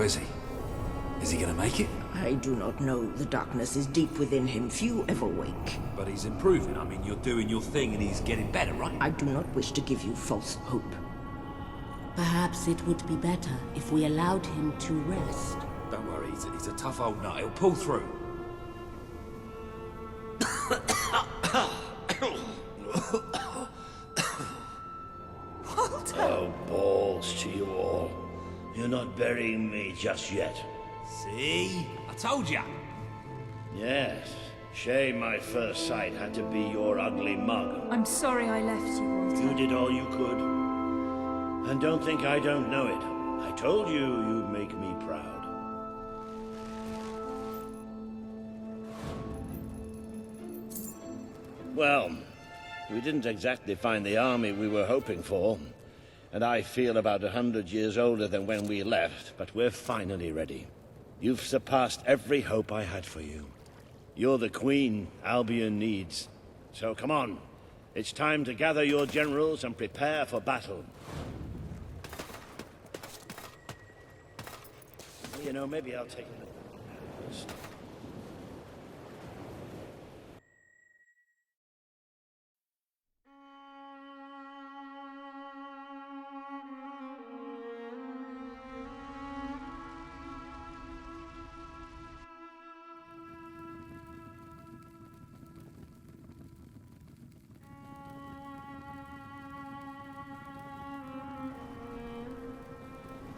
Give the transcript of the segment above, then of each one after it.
How is he? Is he gonna make it? I do not know. The darkness is deep within him. Few ever wake. But he's improving. I mean, you're doing your thing and he's getting better, right? I do not wish to give you false hope. Perhaps it would be better if we allowed him to rest. Don't worry, he's a tough old nut. He'll pull through. Oh, balls to you all. You're not burying me just yet. See? I told ya. Yes. Shame my first sight had to be your ugly mug. I'm sorry I left you, Walter. You did all you could. And don't think I don't know it. I told you you'd make me proud. Well, we didn't exactly find the army we were hoping for. And I feel about 100 years older than when we left, but we're finally ready. You've surpassed every hope I had for you. You're the queen Albion needs. So come on. It's time to gather your generals and prepare for battle. You know, maybe I'll take a look.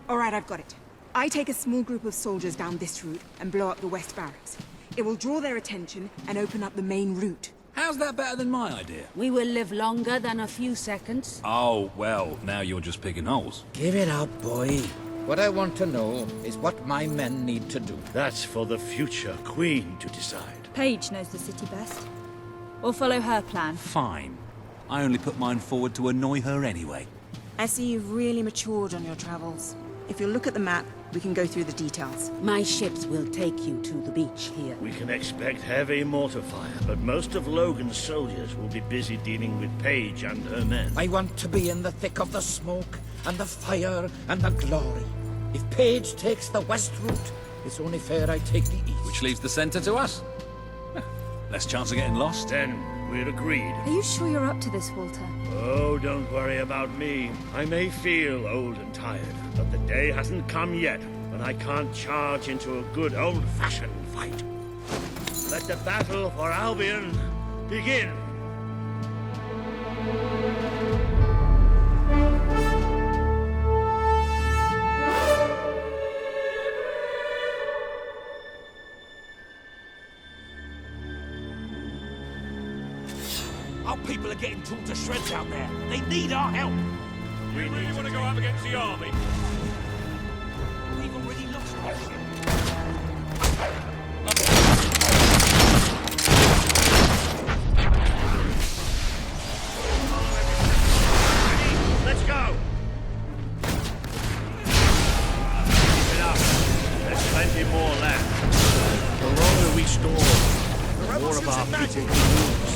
All right, I've got it. I take a small group of soldiers down this route and blow up the west barracks. It will draw their attention and open up the main route. How's that better than my idea? We will live longer than a few seconds. Oh, well, now you're just picking holes. Give it up, boy. What I want to know is what my men need to do. That's for the future queen to decide. Paige knows the city best. We'll follow her plan. Fine. I only put mine forward to annoy her anyway. I see you've really matured on your travels. If you'll look at the map, we can go through the details. My ships will take you to the beach here. We can expect heavy mortar fire, but most of Logan's soldiers will be busy dealing with Paige and her men. I want to be in the thick of the smoke and the fire and the glory. If Paige takes the west route, it's only fair I take the east. Which leaves the center to us. Less chance of getting lost. Then we're agreed. Are you sure you're up to this, Walter? Oh, don't worry about me. I may feel old and tired, but the day hasn't come yet when I can't charge into a good old-fashioned fight. Let the battle for Albion begin. Our people are getting torn to shreds out there. They need our help. You really want to go up against the army? We've already lost our ship. Let's go! Keep it up. There's plenty more left. The longer we storm, the more of our people we lose.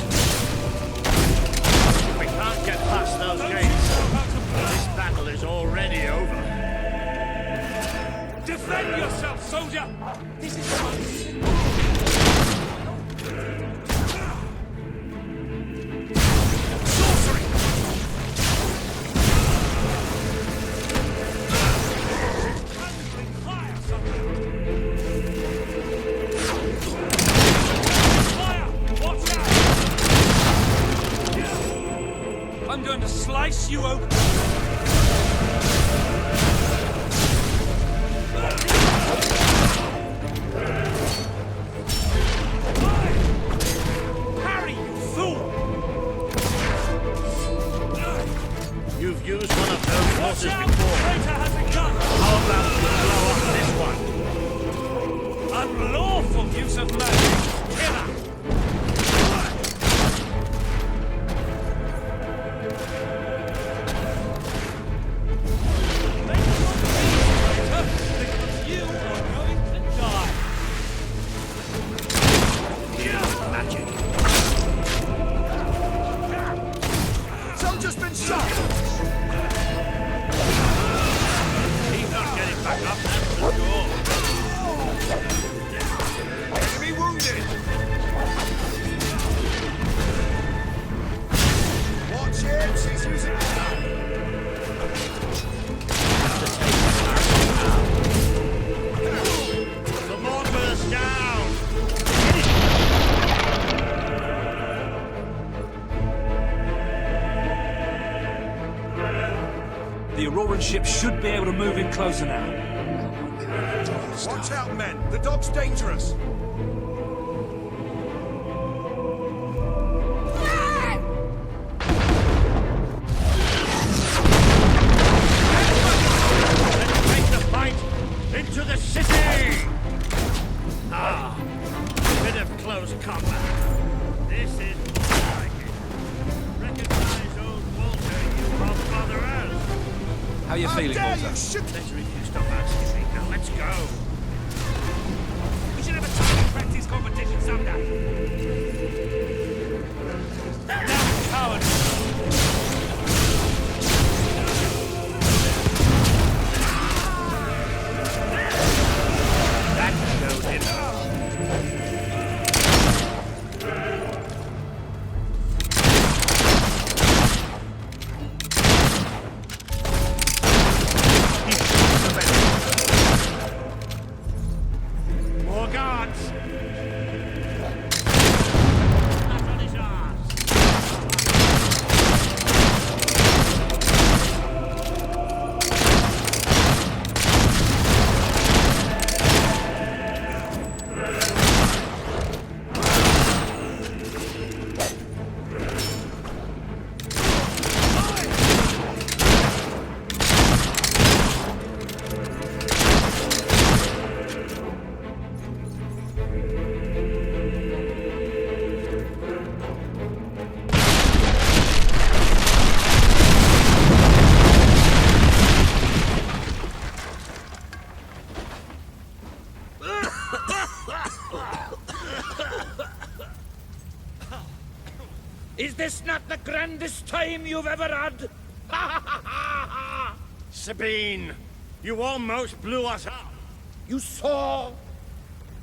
If we can't get past those gates, this battle is already over. Defend yourself, soldier! This is fun. Sorcery! Handling fire, fire! Watch out! I'm going to slice you open. Harry, you fool! You've used one of those Watch horses out! before. Traitor has a gun! How about you blow up this one? Unlawful use of magic! Killer! Make your peace, traitor, because you are going to die! Magic. Soldier's been shot! He's not getting back up, that's for sure. The Auroran ship should be able to move in closer now. Watch out, men! The dog's dangerous! Take the fight into the city! Ah, bit of close combat. This is more like it. Recognize old Walter, you brother. How you feeling, Walter? Better if you stop asking me. Now let's go. We should have a target practice competition someday. Now, coward. That showed him. More guards! Not on his arse! Is this not the grandest time you've ever had? Sabine, you almost blew us up. You saw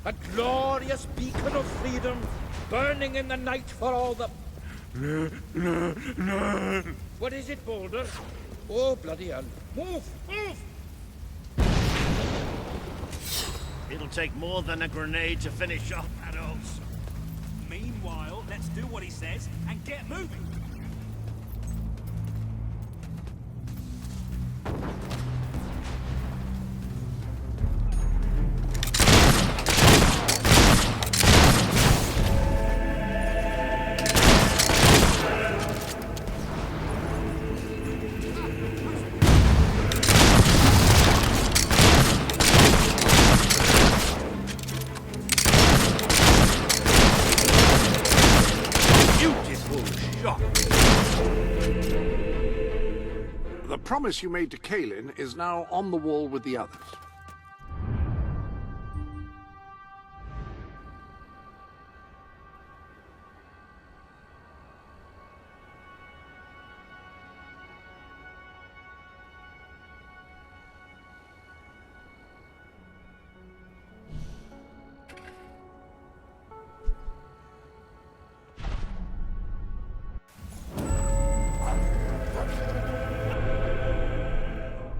a glorious beacon of freedom burning in the night for all the... What is it, Boulder? Oh, bloody hell. Move! Move! It'll take more than a grenade to finish off adults. Meanwhile, let's do what he says and get moving. The promise you made to Kaelin is now on the wall with the others.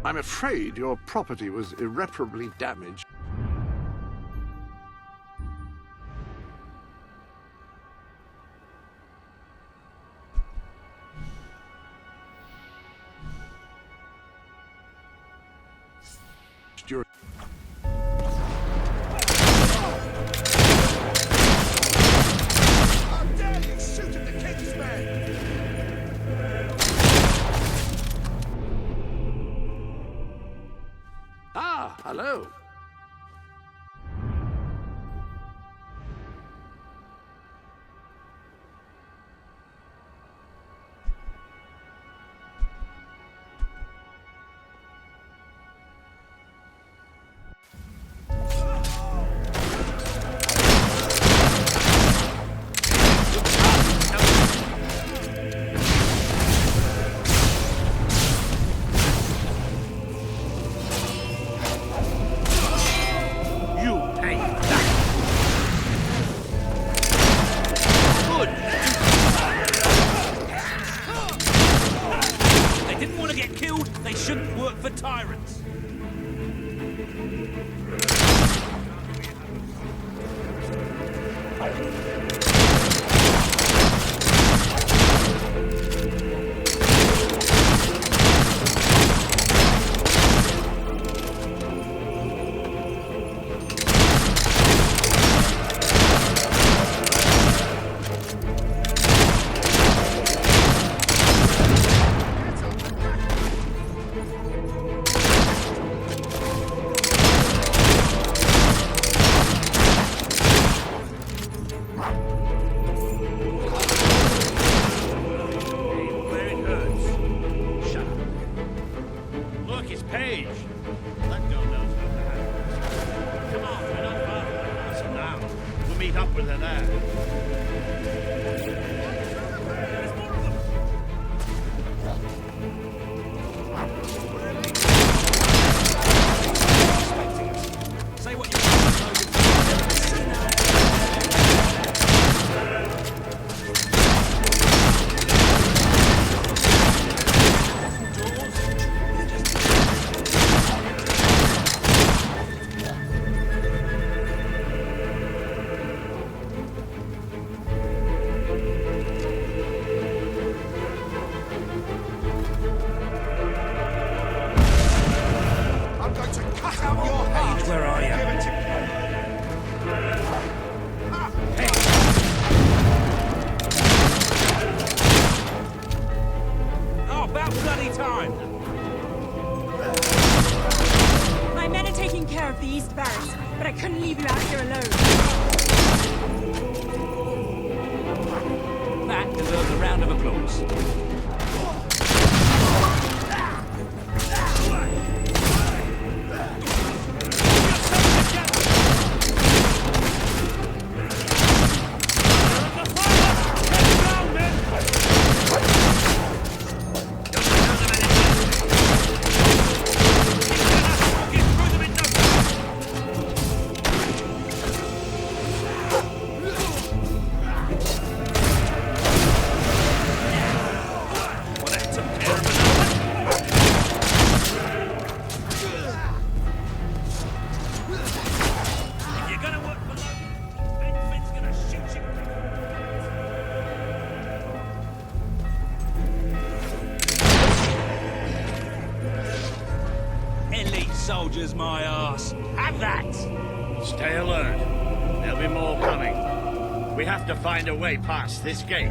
I'm afraid your property was irreparably damaged. During How dare you shoot at the king's men! Ah, hello. For tyrants. siege. That girl knows how to handle this. Come on, we're not far from the castle now. We'll meet up with her there. Say what you want. I'm going to cut out your heart. Where are you? Give it to me. Oh, about bloody time. My men are taking care of the East Barracks, but I couldn't leave you out here alone. That deserves a round of applause. Soldiers, my ass. Have that! Stay alert. There'll be more coming. We have to find a way past this gate.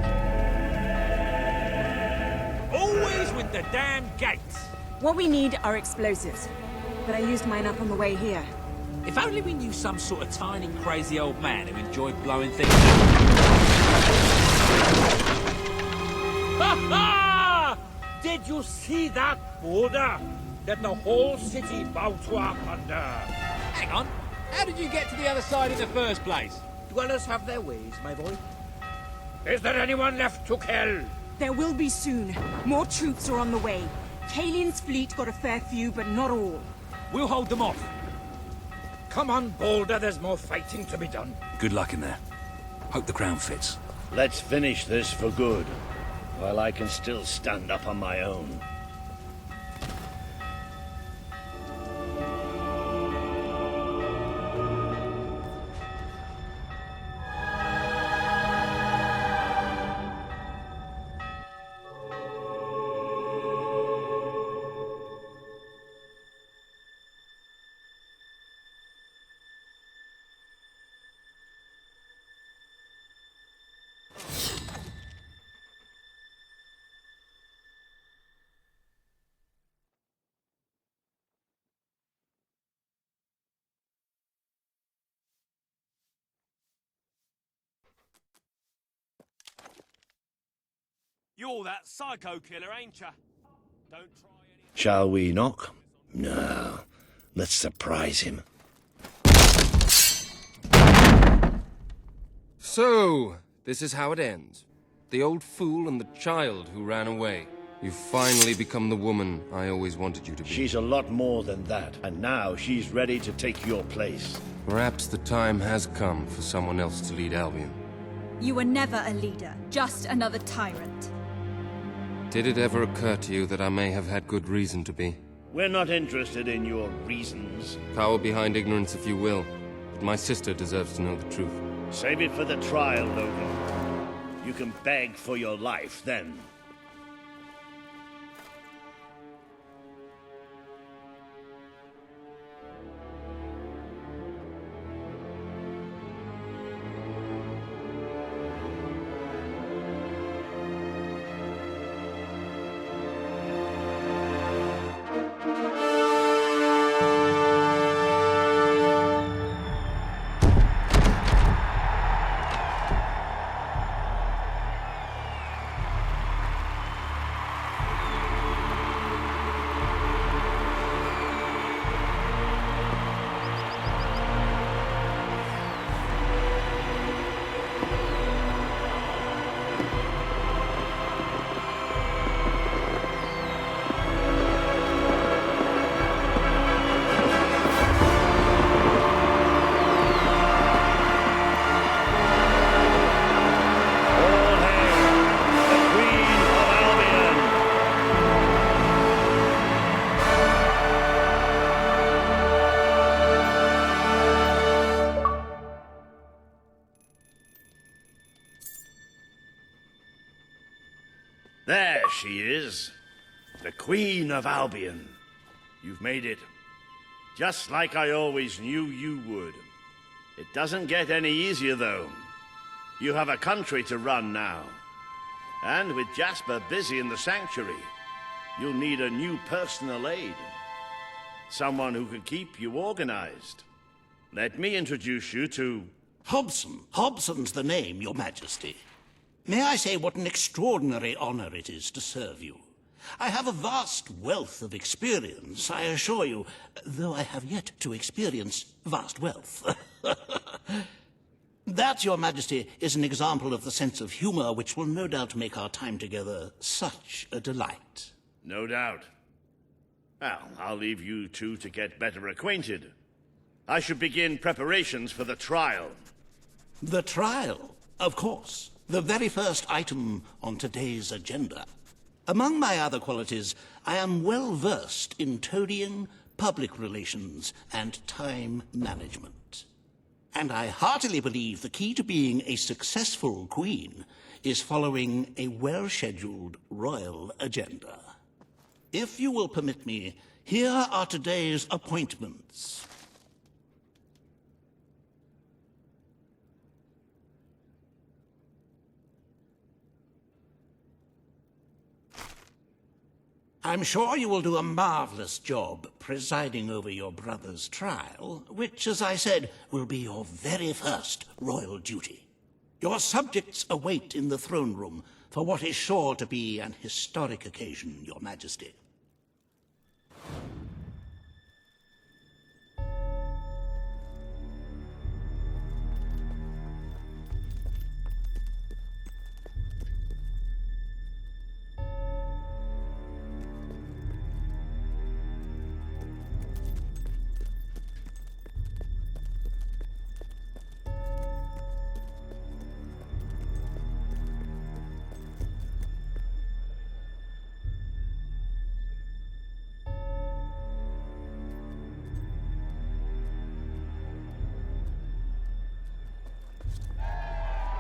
Always with the damn gates. What we need are explosives, but I used mine up on the way here. If only we knew some sort of tiny, crazy old man who enjoyed blowing things up. Ha ha! Did you see that border? That the whole city bowed to up under. Hang on. How did you get to the other side in the first place? Dwellers have their ways, my boy. Is there anyone left to kill? There will be soon. More troops are on the way. Kalian's fleet got a fair few, but not all. We'll hold them off. Come on, Boulder, there's more fighting to be done. Good luck in there. Hope the crown fits. Let's finish this for good, while I can still stand up on my own. You're that psycho killer, ain't ya? Don't try any... Shall we knock? No. Let's surprise him. So, this is how it ends. The old fool and the child who ran away. You've finally become the woman I always wanted you to be. She's a lot more than that, and now she's ready to take your place. Perhaps the time has come for someone else to lead Albion. You were never a leader, just another tyrant. Did it ever occur to you that I may have had good reason to be? We're not interested in your reasons. Power behind ignorance if you will, but my sister deserves to know the truth. Save it for the trial, Logan. You can beg for your life then. she is. The Queen of Albion. You've made it. Just like I always knew you would. It doesn't get any easier, though. You have a country to run now. And with Jasper busy in the sanctuary, you'll need a new personal aide. Someone who can keep you organized. Let me introduce you to... Hobson. Hobson's the name, Your Majesty. May I say what an extraordinary honor it is to serve you. I have a vast wealth of experience, I assure you, though I have yet to experience vast wealth. That, Your Majesty, is an example of the sense of humor which will no doubt make our time together such a delight. No doubt. Well, I'll leave you two to get better acquainted. I should begin preparations for the trial. The trial, of course. The very first item on today's agenda. Among my other qualities, I am well versed in toadying, public relations, and time management. And I heartily believe the key to being a successful queen is following a well-scheduled royal agenda. If you will permit me, here are today's appointments. I'm sure you will do a marvelous job presiding over your brother's trial, which, as I said, will be your very first royal duty. Your subjects await in the throne room for what is sure to be an historic occasion, Your Majesty.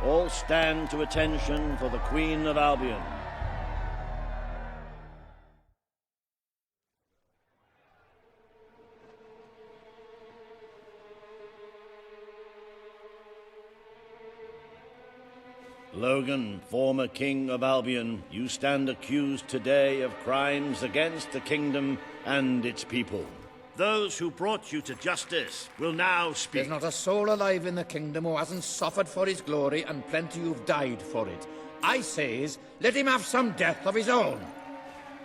All stand to attention for the Queen of Albion. Logan, former King of Albion, you stand accused today of crimes against the kingdom and its people. Those who brought you to justice will now speak. There's not a soul alive in the kingdom who hasn't suffered for his glory, and plenty who've died for it. I says, let him have some death of his own.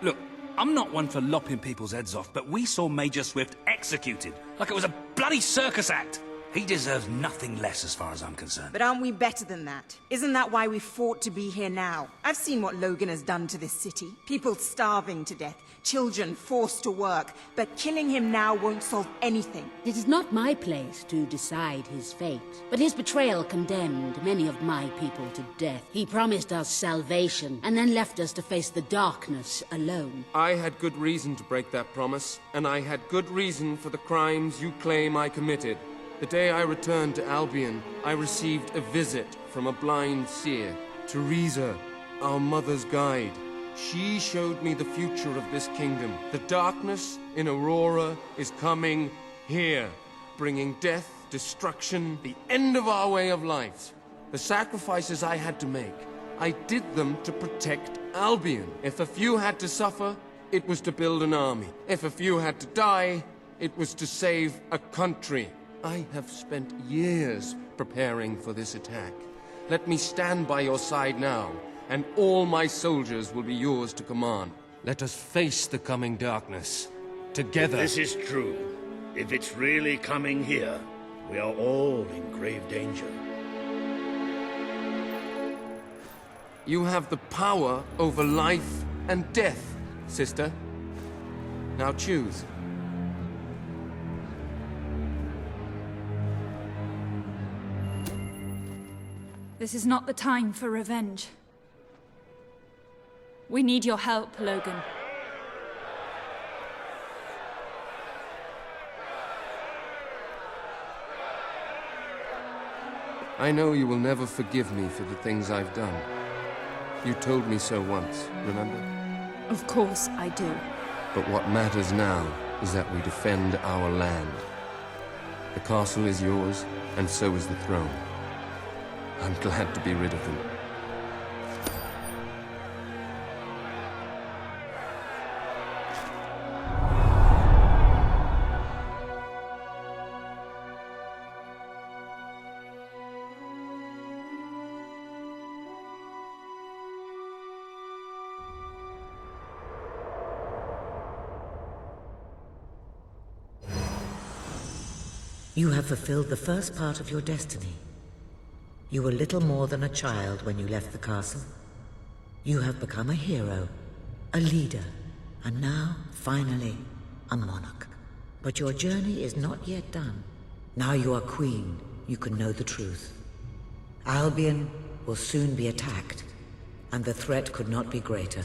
Look, I'm not one for lopping people's heads off, but we saw Major Swift executed like it was a bloody circus act. He deserves nothing less as far as I'm concerned. But aren't we better than that? Isn't that why we fought to be here now? I've seen what Logan has done to this city. People starving to death, children forced to work, but killing him now won't solve anything. It is not my place to decide his fate, but his betrayal condemned many of my people to death. He promised us salvation, and then left us to face the darkness alone. I had good reason to break that promise, and I had good reason for the crimes you claim I committed. The day I returned to Albion, I received a visit from a blind seer, Teresa, our mother's guide. She showed me the future of this kingdom. The darkness in Aurora is coming here, bringing death, destruction, the end of our way of life. The sacrifices I had to make, I did them to protect Albion. If a few had to suffer, it was to build an army. If a few had to die, it was to save a country. I have spent years preparing for this attack. Let me stand by your side now, and all my soldiers will be yours to command. Let us face the coming darkness, together. If this is true, if it's really coming here, we are all in grave danger. You have the power over life and death, sister. Now choose. This is not the time for revenge. We need your help, Logan. I know you will never forgive me for the things I've done. You told me so once, remember? Of course I do. But what matters now is that we defend our land. The castle is yours, and so is the throne. I'm glad to be rid of them. You have fulfilled the first part of your destiny. You were little more than a child when you left the castle. You have become a hero, a leader, and now, finally, a monarch. But your journey is not yet done. Now you are queen, you can know the truth. Albion will soon be attacked, and the threat could not be greater.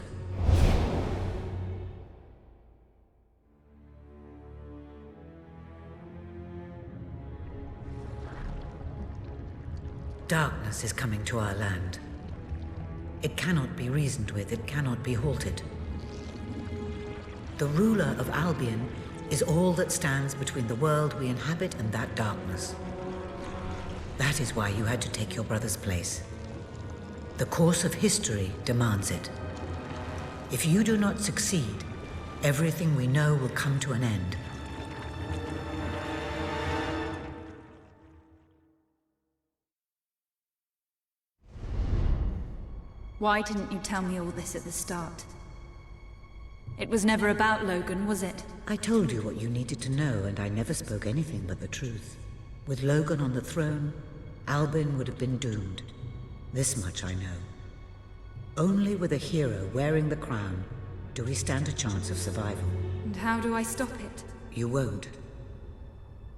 Darkness is coming to our land. It cannot be reasoned with, it cannot be halted. The ruler of Albion is all that stands between the world we inhabit and that darkness. That is why you had to take your brother's place. The course of history demands it. If you do not succeed, everything we know will come to an end. Why didn't you tell me all this at the start? It was never about Logan, was it? I told you what you needed to know, and I never spoke anything but the truth. With Logan on the throne, Albion would have been doomed. This much I know. Only with a hero wearing the crown do we stand a chance of survival. And how do I stop it? You won't.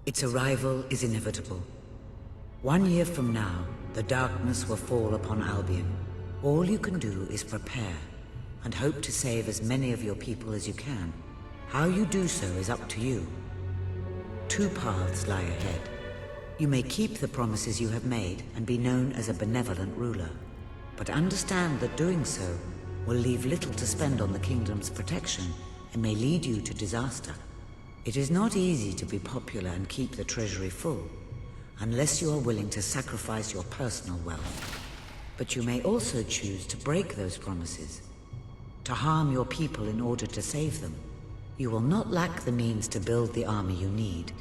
Its arrival is inevitable. 1 year from now, the darkness will fall upon Albion. All you can do is prepare, and hope to save as many of your people as you can. How you do so is up to you. 2 paths lie ahead. You may keep the promises you have made and be known as a benevolent ruler, but understand that doing so will leave little to spend on the kingdom's protection and may lead you to disaster. It is not easy to be popular and keep the treasury full, unless you are willing to sacrifice your personal wealth. But you may also choose to break those promises, to harm your people in order to save them. You will not lack the means to build the army you need,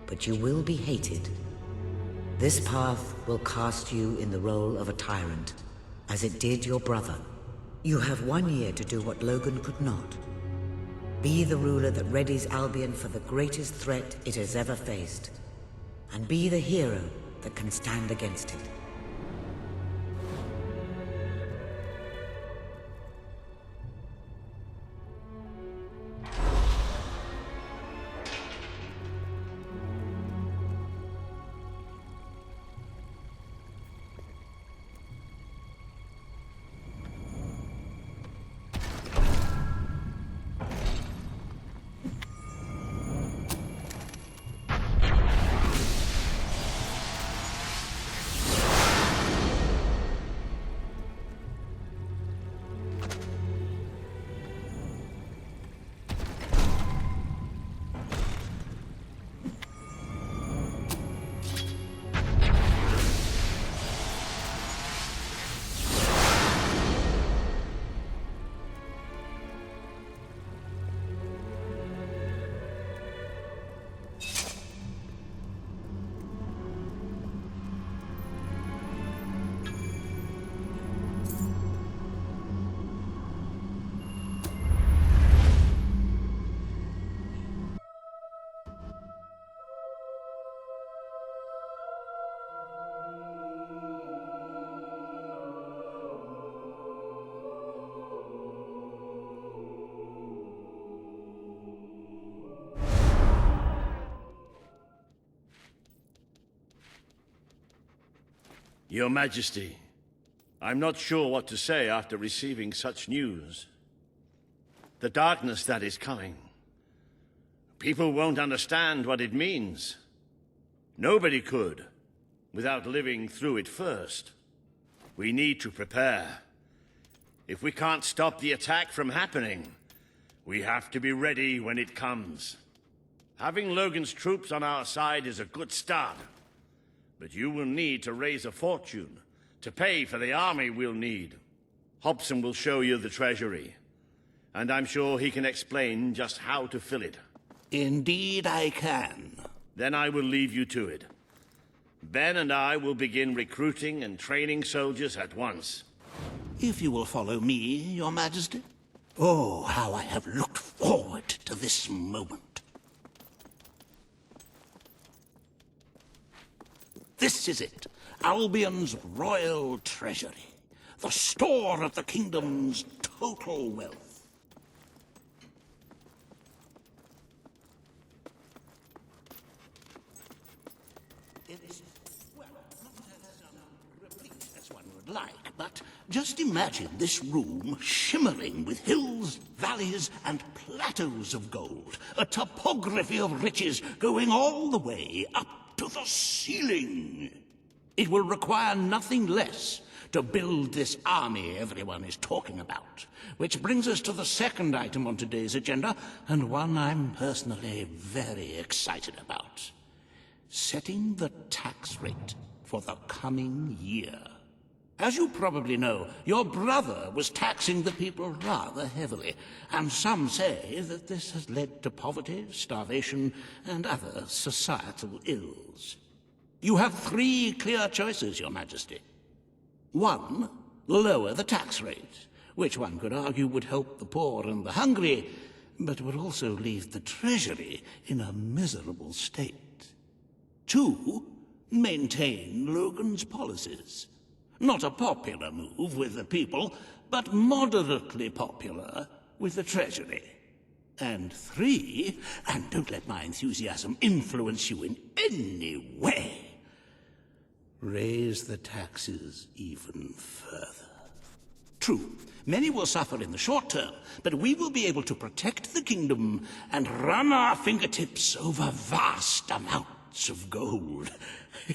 but you will be hated. This path will cast you in the role of a tyrant, as it did your brother. You have 1 year to do what Logan could not. Be the ruler that readies Albion for the greatest threat it has ever faced, and be the hero that can stand against it. Your Majesty, I'm not sure what to say after receiving such news. The darkness that is coming. People won't understand what it means. Nobody could, without living through it first. We need to prepare. If we can't stop the attack from happening, we have to be ready when it comes. Having Logan's troops on our side is a good start. But you will need to raise a fortune to pay for the army we'll need. Hobson will show you the treasury, and I'm sure he can explain just how to fill it. Indeed I can. Then I will leave you to it. Ben and I will begin recruiting and training soldiers at once. If you will follow me, Your Majesty. Oh, how I have looked forward to this moment. This is it, Albion's royal treasury, the store of the kingdom's total wealth. It is, well, not as replete as one would like, but just imagine this room shimmering with hills, valleys, and plateaus of gold, a topography of riches going all the way up to the ceiling. It will require nothing less to build this army everyone is talking about. Which brings us to the second item on today's agenda, and one I'm personally very excited about. Setting the tax rate for the coming year. As you probably know, your brother was taxing the people rather heavily, and some say that this has led to poverty, starvation, and other societal ills. You have 3 clear choices, Your Majesty. 1, lower the tax rate, which one could argue would help the poor and the hungry, but would also leave the treasury in a miserable state. 2, maintain Logan's policies. Not a popular move with the people, but moderately popular with the treasury. And 3, and don't let my enthusiasm influence you in any way, raise the taxes even further. True, many will suffer in the short term, but we will be able to protect the kingdom and run our fingertips over vast amounts of gold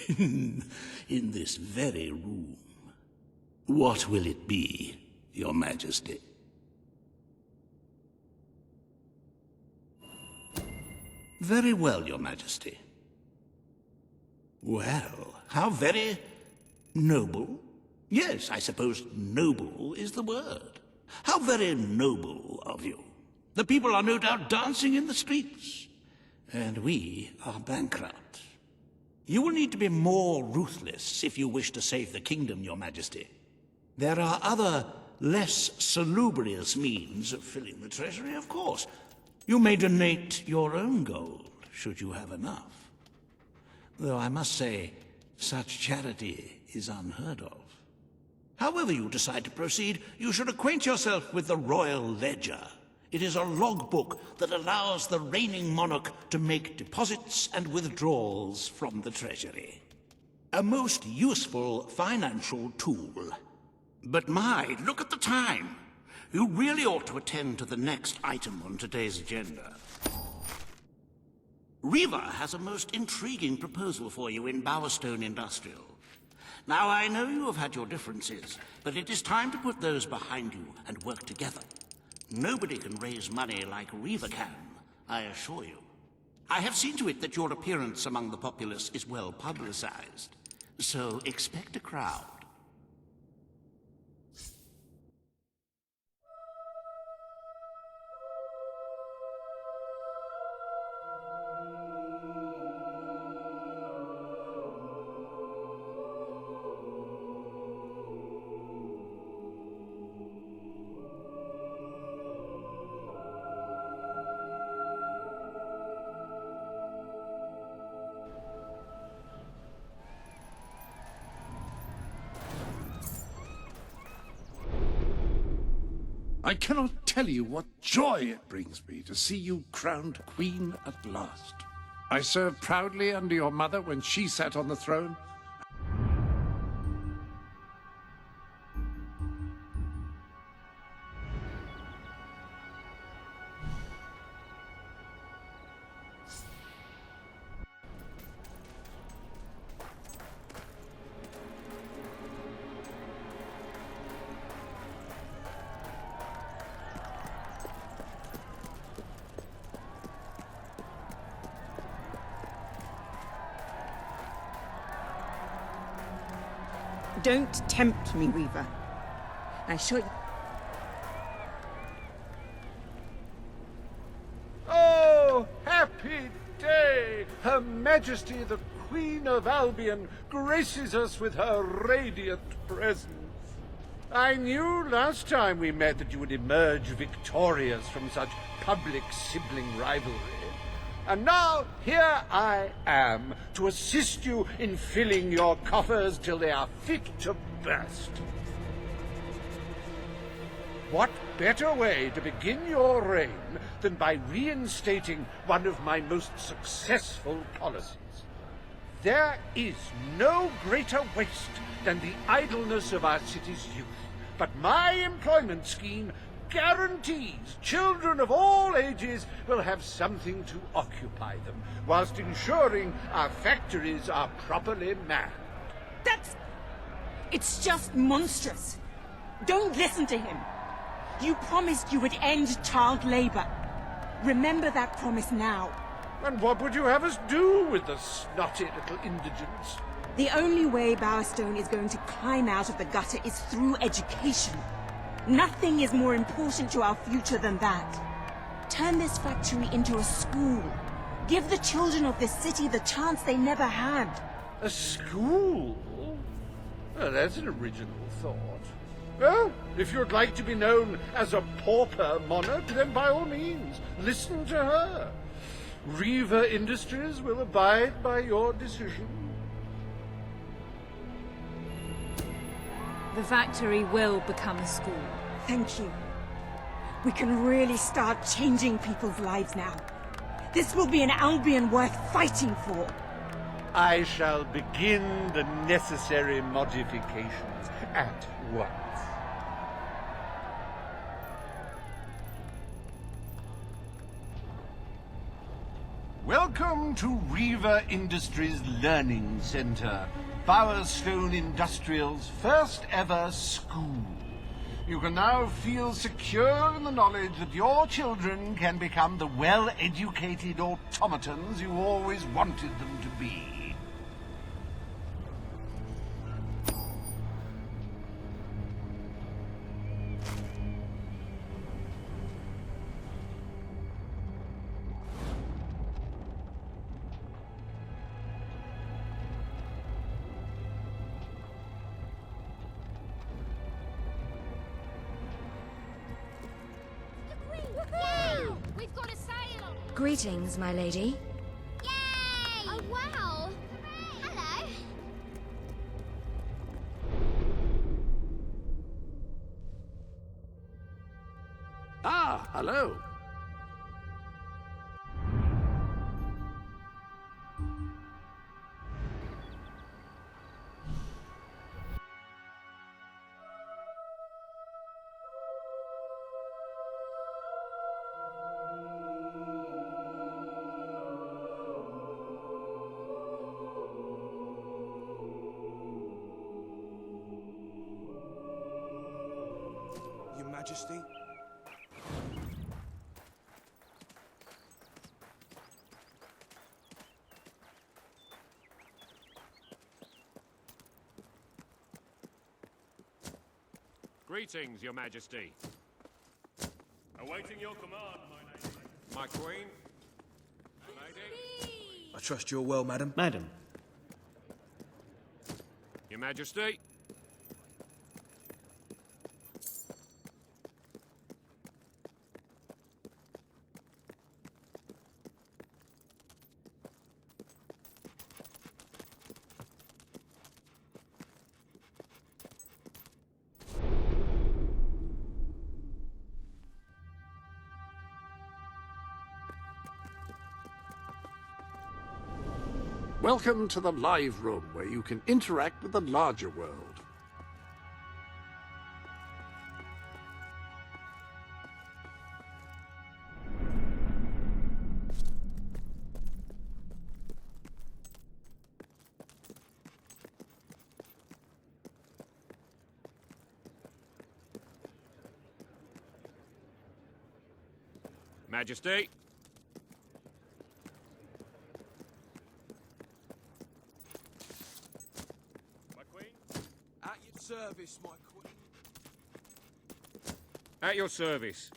in this very room. What will it be, Your Majesty? Very well, Your Majesty. Well, how very noble. Yes, I suppose noble is the word. How very noble of you. The people are no doubt dancing in the streets, and we are bankrupt. You will need to be more ruthless if you wish to save the kingdom, Your Majesty. There are other, less salubrious means of filling the treasury, of course. You may donate your own gold, should you have enough. Though I must say, such charity is unheard of. However you decide to proceed, you should acquaint yourself with the Royal Ledger. It is a logbook that allows the reigning monarch to make deposits and withdrawals from the treasury. A most useful financial tool. But my, look at the time. You really ought to attend to the next item on today's agenda. Reva has a most intriguing proposal for you in Bowerstone Industrial. Now, I know you have had your differences, but it is time to put those behind you and work together. Nobody can raise money like Reva can, I assure you. I have seen to it that your appearance among the populace is well publicized, so expect a crowd. I cannot tell you what joy it brings me to see you crowned queen at last. I served proudly under your mother when she sat on the throne. Don't tempt me, Weaver. I assure you... Oh, happy day! Her Majesty the Queen of Albion graces us with her radiant presence. I knew last time we met that you would emerge victorious from such public sibling rivalry. And now, here I am, to assist you in filling your coffers till they are fit to burst. What better way to begin your reign than by reinstating one of my most successful policies? There is no greater waste than the idleness of our city's youth, but my employment scheme guarantees children of all ages will have something to occupy them, whilst ensuring our factories are properly manned. It's just monstrous. Don't listen to him. You promised you would end child labor. Remember that promise now. And what would you have us do with the snotty little indigents? The only way Bowerstone is going to climb out of the gutter is through education. Nothing is more important to our future than that. Turn this factory into a school. Give the children of this city the chance they never had. A school? Well, that's an original thought. Well, if you'd like to be known as a pauper monarch, then by all means, listen to her. Reaver Industries will abide by your decision. The factory will become a school. Thank you. We can really start changing people's lives now. This will be an Albion worth fighting for. I shall begin the necessary modifications at once. Welcome to Reaver Industries Learning Center, Bowerstone Industrial's first ever school. You can now feel secure in the knowledge that your children can become the well-educated automatons you always wanted them to be. We've got a sail on! Greetings, my lady. Yay! Oh, wow! Hello! Ah, hello. Your Majesty? Greetings, Your Majesty. Awaiting your command, my lady. My queen. My lady. I trust you're well, madam. Madam. Your Majesty. Welcome to the live room, where you can interact with the larger world. Majesty. service, my queen. At your service.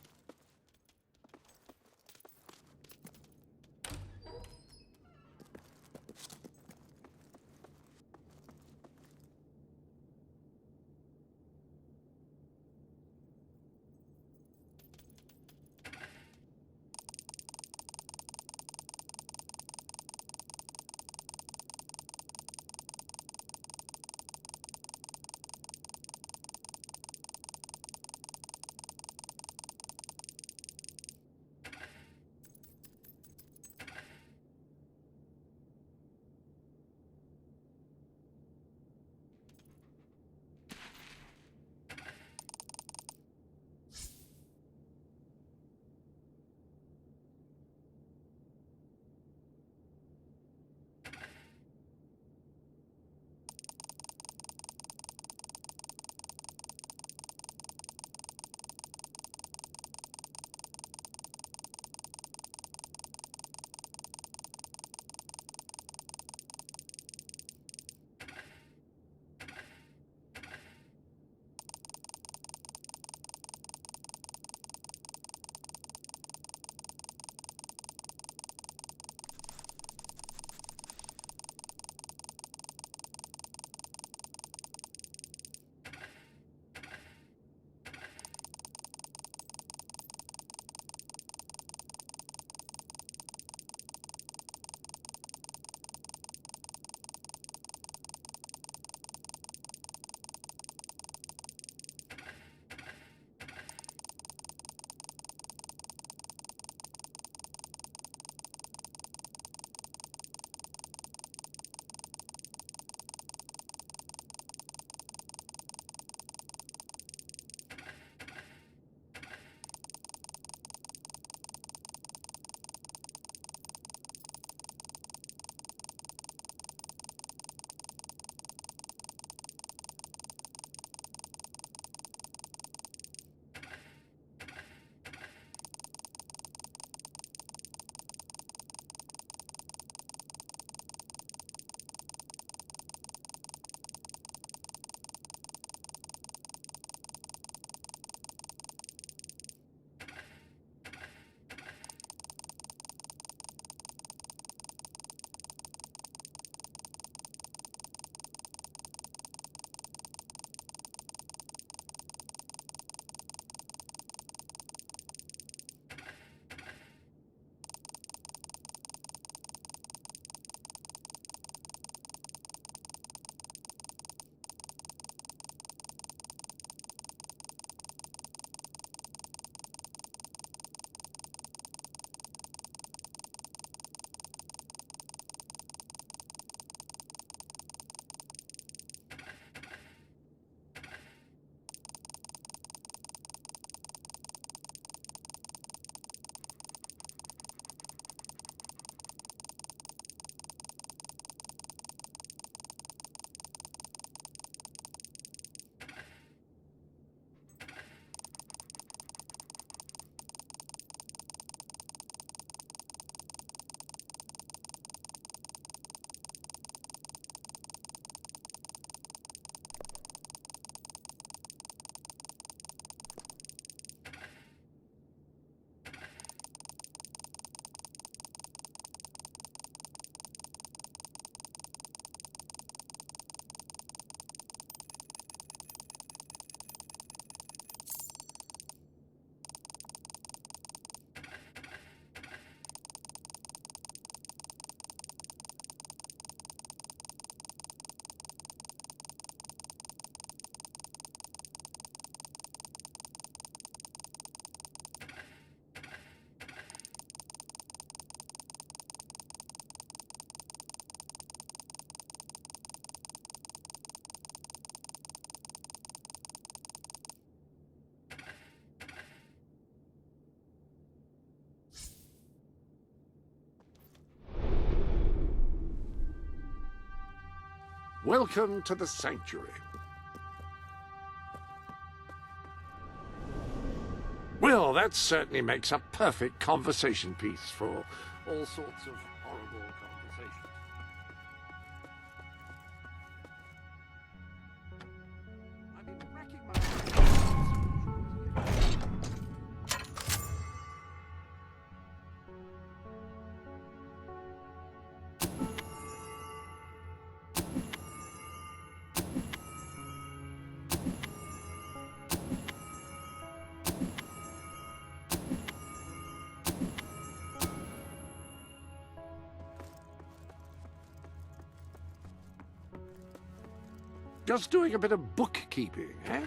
Welcome to the Sanctuary. Well, that certainly makes a perfect conversation piece for all sorts of horrible conversations. Just doing a bit of bookkeeping, eh?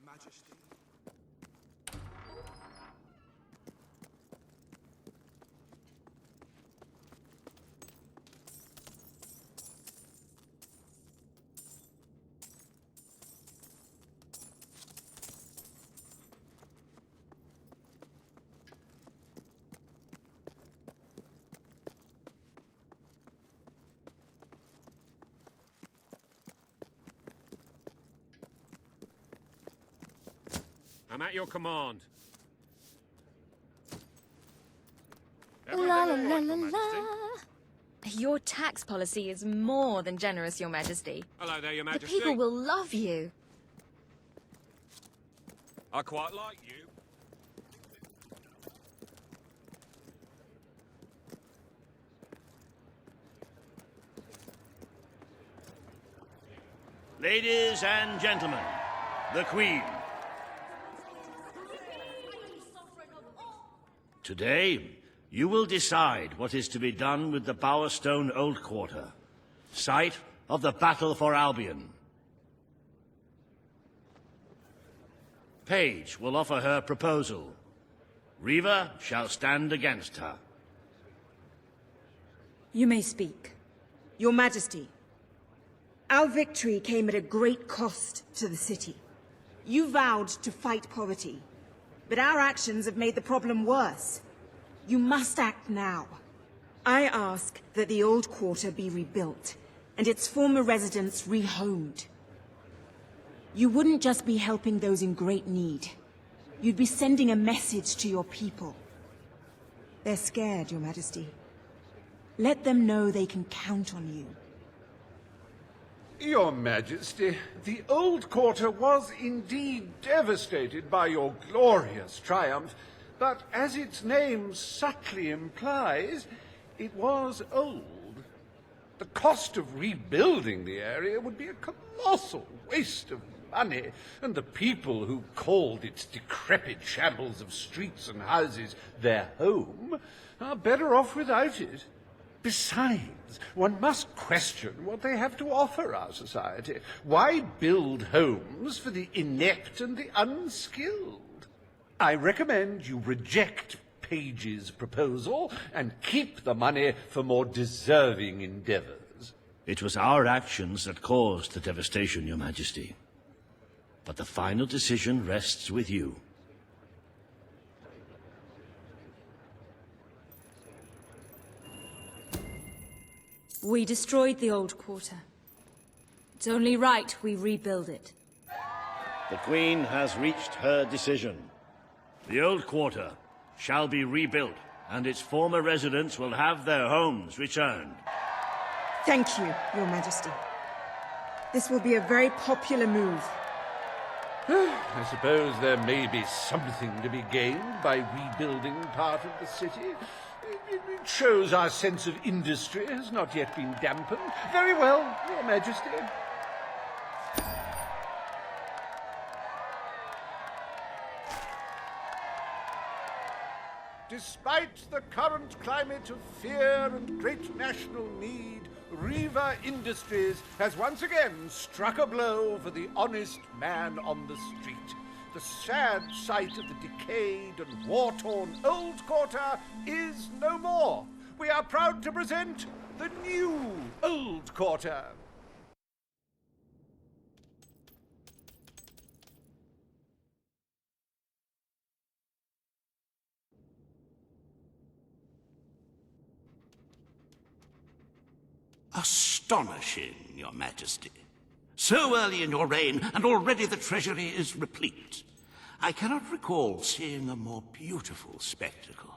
Majesty. I'm at your command. La la la la la. Your tax policy is more than generous, Your Majesty. Hello there, Your The Majesty. people will love you. I quite like you. Ladies and gentlemen, the Queen. Today, you will decide what is to be done with the Bowerstone Old Quarter, site of the battle for Albion. Paige will offer her proposal. Reva shall stand against her. You may speak. Your Majesty, our victory came at a great cost to the city. You vowed to fight poverty, but our actions have made the problem worse. You must act now. I ask that the old quarter be rebuilt, and its former residents rehomed. You wouldn't just be helping those in great need. You'd be sending a message to your people. They're scared, Your Majesty. Let them know they can count on you. Your Majesty, the old quarter was indeed devastated by your glorious triumph, but as its name subtly implies, it was old. The cost of rebuilding the area would be a colossal waste of money, and the people who called its decrepit shambles of streets and houses their home are better off without it. Besides, one must question what they have to offer our society. Why build homes for the inept and the unskilled? I recommend you reject Paige's proposal and keep the money for more deserving endeavors. It was our actions that caused the devastation, Your Majesty. But the final decision rests with you. We destroyed the old quarter. It's only right we rebuild it. The Queen has reached her decision. The old quarter shall be rebuilt, and its former residents will have their homes returned. Thank you, Your Majesty. This will be a very popular move. I suppose there may be something to be gained by rebuilding part of the city. It shows our sense of industry has not yet been dampened. Very well, Your Majesty. Despite the current climate of fear and great national need, Riva Industries has once again struck a blow for the honest man on the street. The sad sight of the decayed and war-torn old quarter is no more. We are proud to present the new old quarter. Astonishing, Your Majesty. So early in your reign, and already the treasury is replete. I cannot recall seeing a more beautiful spectacle.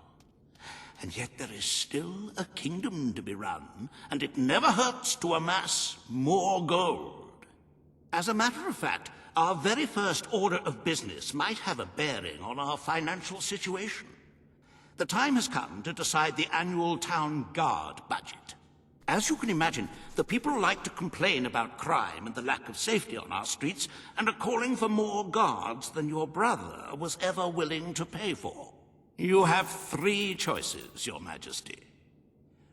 And yet there is still a kingdom to be run, and it never hurts to amass more gold. As a matter of fact, our very first order of business might have a bearing on our financial situation. The time has come to decide the annual town guard budget. As you can imagine, the people like to complain about crime and the lack of safety on our streets, and are calling for more guards than your brother was ever willing to pay for. You have 3 choices, Your Majesty.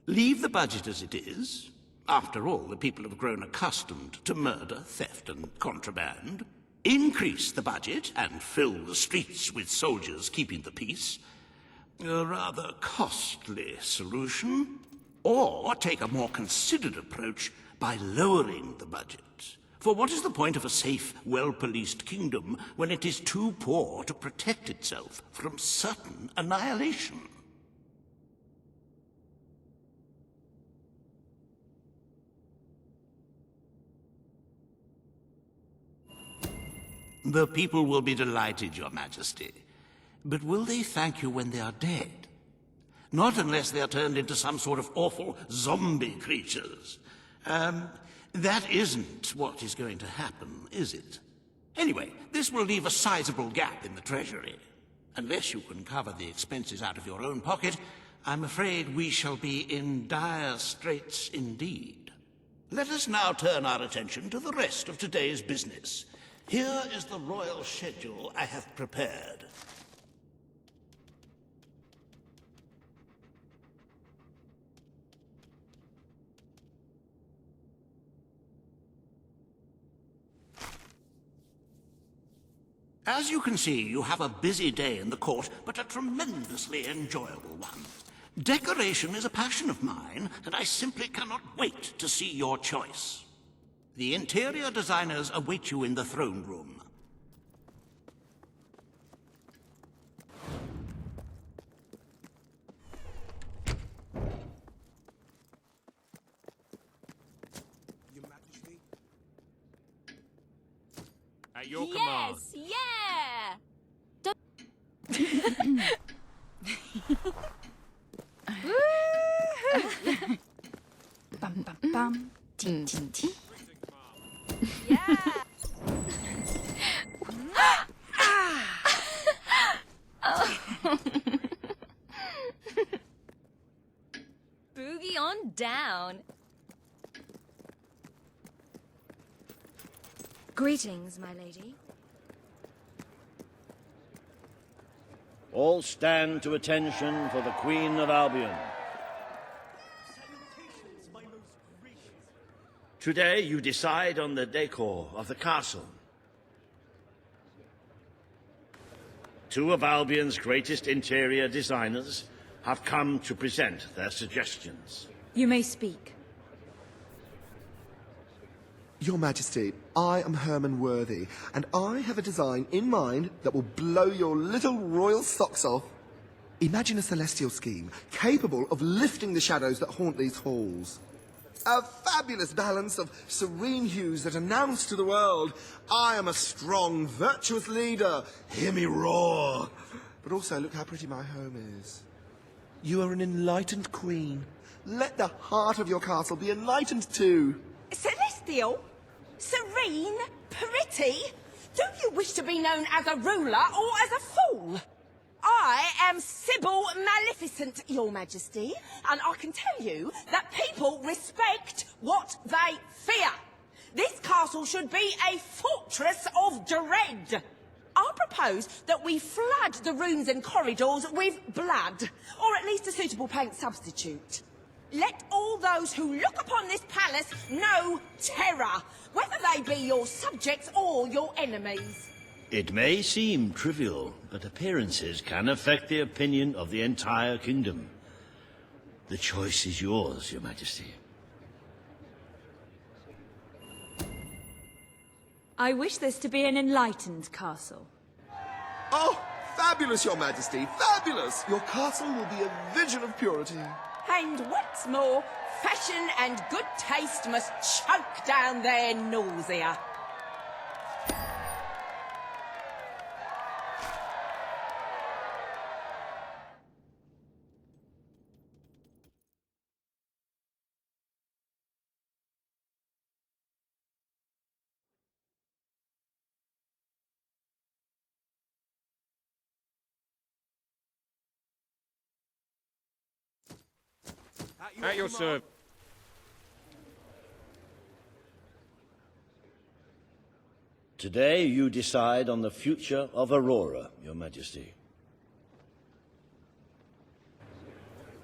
Leave the budget as it is. After all, the people have grown accustomed to murder, theft, and contraband. Increase the budget and fill the streets with soldiers keeping the peace. A rather costly solution. Or take a more considered approach by lowering the budget. For what is the point of a safe, well-policed kingdom when it is too poor to protect itself from certain annihilation? The people will be delighted, Your Majesty. But will they thank you when they are dead? Not unless they are turned into some sort of awful zombie creatures. That isn't what is going to happen, is it? Anyway, this will leave a sizable gap in the treasury. Unless you can cover the expenses out of your own pocket, I'm afraid we shall be in dire straits indeed. Let us now turn our attention to the rest of today's business. Here is the royal schedule I have prepared. As you can see, you have a busy day in the court, but a tremendously enjoyable one. Decoration is a passion of mine, and I simply cannot wait to see your choice. The interior designers await you in the throne room. Your Majesty? At your command. Yes, yeah! Bum bum bum. Ting ting ting. Yeah! Boogie on down. Greetings, my lady. All stand to attention for the Queen of Albion. Today you decide on the decor of the castle. 2 of Albion's greatest interior designers have come to present their suggestions. You may speak. Your Majesty, I am Herman Worthy, and I have a design in mind that will blow your little royal socks off. Imagine a celestial scheme capable of lifting the shadows that haunt these halls. A fabulous balance of serene hues that announce to the world, I am a strong, virtuous leader. Hear me roar. But also, look how pretty my home is. You are an enlightened queen. Let the heart of your castle be enlightened too. Celestial? Serene? Pretty? Do you wish to be known as a ruler or as a fool? I am Sybil Maleficent, Your Majesty, and I can tell you that people respect what they fear. This castle should be a fortress of dread. I propose that we flood the rooms and corridors with blood, or at least a suitable paint substitute. Let all those who look upon this palace know terror, whether they be your subjects or your enemies. It may seem trivial, but appearances can affect the opinion of the entire kingdom. The choice is yours, Your Majesty. I wish this to be an enlightened castle. Oh, fabulous, Your Majesty, fabulous! Your castle will be a vision of purity. And what's more, fashion and good taste must choke down their nausea. At your service. Today you decide on the future of Aurora, Your Majesty.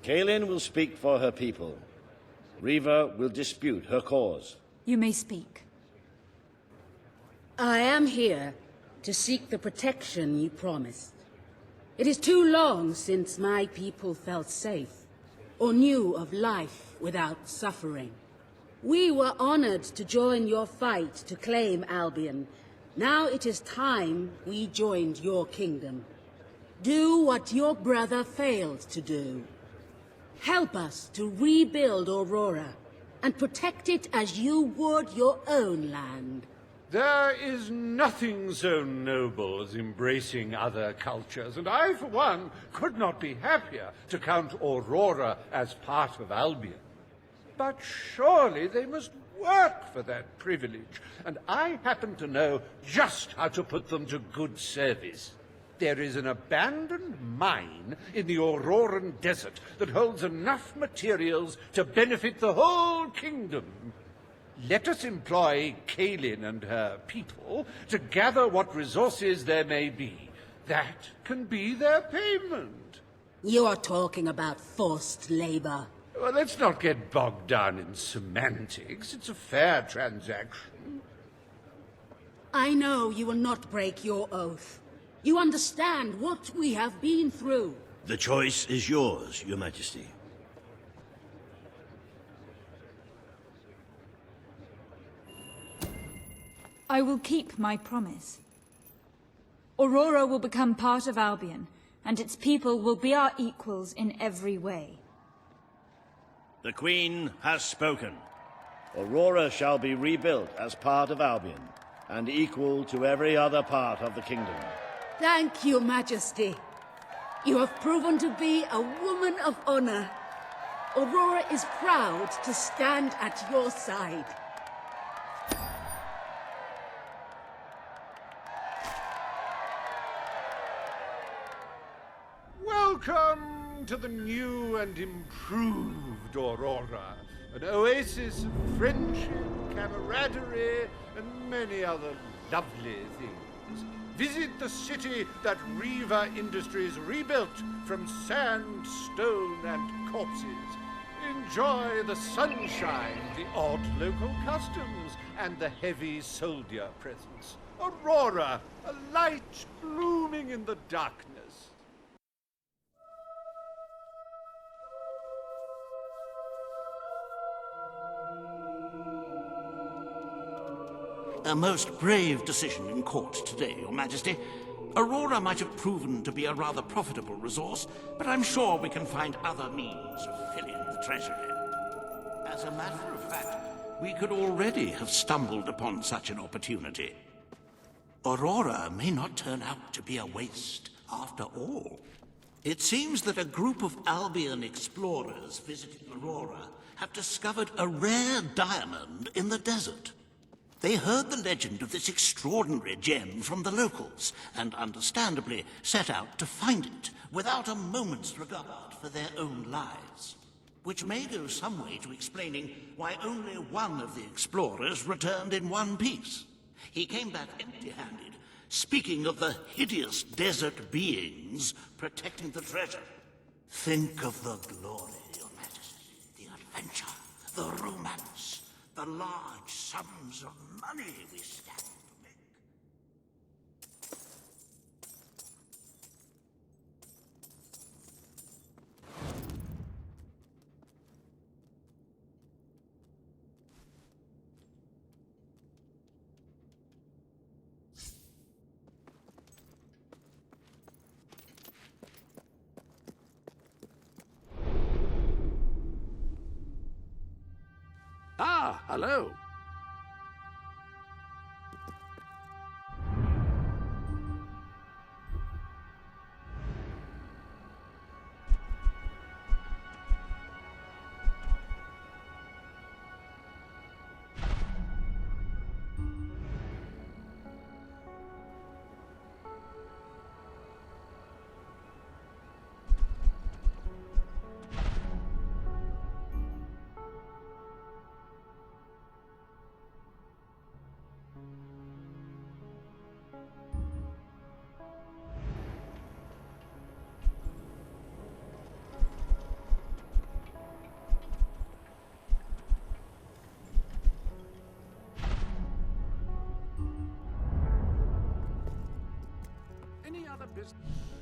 Kaelin will speak for her people. Riva will dispute her cause. You may speak. I am here to seek the protection you promised. It is too long since my people felt safe, or knew of life without suffering. We were honored to join your fight to claim Albion. Now it is time we joined your kingdom. Do what your brother failed to do. Help us to rebuild Aurora, and protect it as you would your own land. There is nothing so noble as embracing other cultures, and I, for one, could not be happier to count Aurora as part of Albion. But surely they must work for that privilege, and I happen to know just how to put them to good service. There is an abandoned mine in the Auroran desert that holds enough materials to benefit the whole kingdom. Let us employ Kaelin and her people to gather what resources there may be. That can be their payment. You are talking about forced labor. Well, let's not get bogged down in semantics. It's a fair transaction. I know you will not break your oath. You understand what we have been through. The choice is yours, Your Majesty. I will keep my promise. Aurora will become part of Albion, and its people will be our equals in every way. The Queen has spoken. Aurora shall be rebuilt as part of Albion, and equal to every other part of the kingdom. Thank you, Majesty. You have proven to be a woman of honor. Aurora is proud to stand at your side. Welcome to the new and improved Aurora, an oasis of friendship, camaraderie, and many other lovely things. Visit the city that Riva Industries rebuilt from sand, stone, and corpses. Enjoy the sunshine, the odd local customs, and the heavy soldier presence. Aurora, a light blooming in the darkness. A most brave decision in court today, Your Majesty. Aurora might have proven to be a rather profitable resource, but I'm sure we can find other means of filling the treasury. As a matter of fact, we could already have stumbled upon such an opportunity. Aurora may not turn out to be a waste after all. It seems that a group of Albion explorers visiting Aurora have discovered a rare diamond in the desert. They heard the legend of this extraordinary gem from the locals, and understandably set out to find it, without a moment's regard for their own lives. Which may go some way to explaining why only one of the explorers returned in one piece. He came back empty-handed, speaking of the hideous desert beings protecting the treasure. Think of the glory, Your Majesty, the adventure, the romance, the large sums of money we stand to make. Ah, hello. any other business.